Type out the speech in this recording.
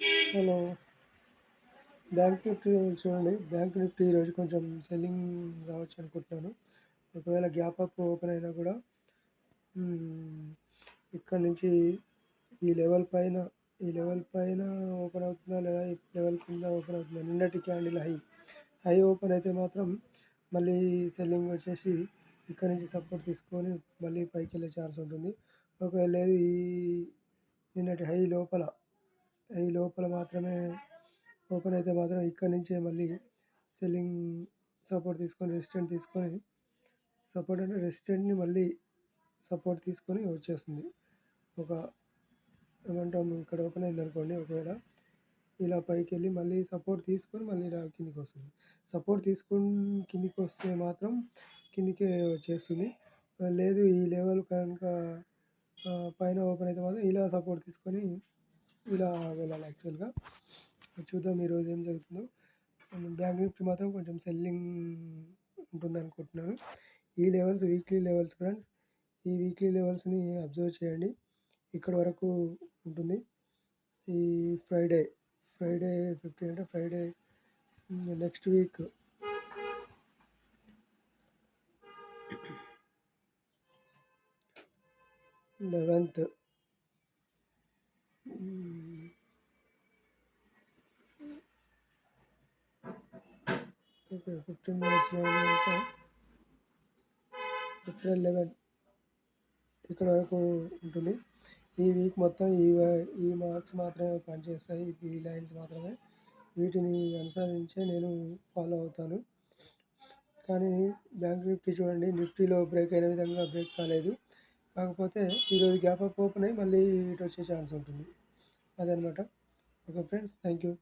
Hello. Bank Nifty చూడండి. Bank Nifty ఈరోజు కొంచెం సెల్లింగ్ రావచ్చు అనుకుంటున్నాను. ఒకవేళ గ్యాప్ అప్ ఓపెన్ అయినా కూడా ఇక్కడ నుంచి ఈ లెవెల్ పైన ఈ లెవెల్ పైన ఓపెన్ అవుతుందా లేదా ఈ లెవెల్ కింద ఓపెన్ అవుతుందా. నిన్నటి క్యాండిల్ హై ఓపెన్ అయితే మాత్రం మళ్ళీ సెల్లింగ్ వచ్చేసి ఇక్కడ నుంచి సపోర్ట్ తీసుకొని మళ్ళీ పైకి వెళ్ళే ఛాన్స్ ఉంటుంది. ఒకవేళ లేదు ఈ నిన్నటి హై లోపల మాత్రమే ఓపెన్ అయితే మాత్రం ఇక్కడ నుంచే మళ్ళీ సెల్లింగ్ సపోర్ట్ తీసుకొని రెసిస్టెంట్ని మళ్ళీ సపోర్ట్ తీసుకొని వచ్చేస్తుంది. ఒక ఏమంటాము, ఇక్కడ ఓపెన్ అయింది అనుకోండి, ఒకవేళ ఇలా పైకి వెళ్ళి మళ్ళీ సపోర్ట్ తీసుకొని మళ్ళీ ఇలా కిందికి వస్తుంది. సపోర్ట్ తీసుకొని కిందికి వస్తే మాత్రం కిందికే వచ్చేస్తుంది. లేదు ఈ లెవెల్ కనుక పైన ఓపెన్ అయితే మాత్రం ఇలా సపోర్ట్ తీసుకొని ఇలా వెళ్ళాలి. యాక్చువల్గా చూద్దాం ఈరోజు ఏం జరుగుతుందో. బ్యాంక్ నిఫ్టీ మాత్రం కొంచెం సెల్లింగ్ ఉంటుంది అనుకుంటున్నాను. ఈ లెవెల్స్ వీక్లీ లెవెల్స్ ఫ్రెండ్స్. ఈ వీక్లీ లెవెల్స్ని అబ్జర్వ్ చేయండి. ఇక్కడ వరకు ఉంటుంది. ఈ ఫ్రైడే 15 అంటే Friday next week 11th okay 15 మినిట్స్లో ఏప్రిల్ 11 ఇక్కడ వరకు ఉంటుంది. ఈ వీక్ మొత్తం ఈ మార్క్స్ మాత్రమే పనిచేస్తాయి. ఈ లైన్స్ మాత్రమే. వీటిని అనుసరించే నేను ఫాలో అవుతాను. కానీ బ్యాంక్ నిఫ్టీ చూడండి, నిఫ్టీలో బ్రేక్ అయిన విధంగా బ్రేక్ కాలేదు. కాకపోతే ఈరోజు గ్యాప్ అప్ ఓపెన్ అయ్యి మళ్ళీ ఇటు వచ్చే ఛాన్స్ ఉంటుంది. అదనమాట. Okay friends, thank you.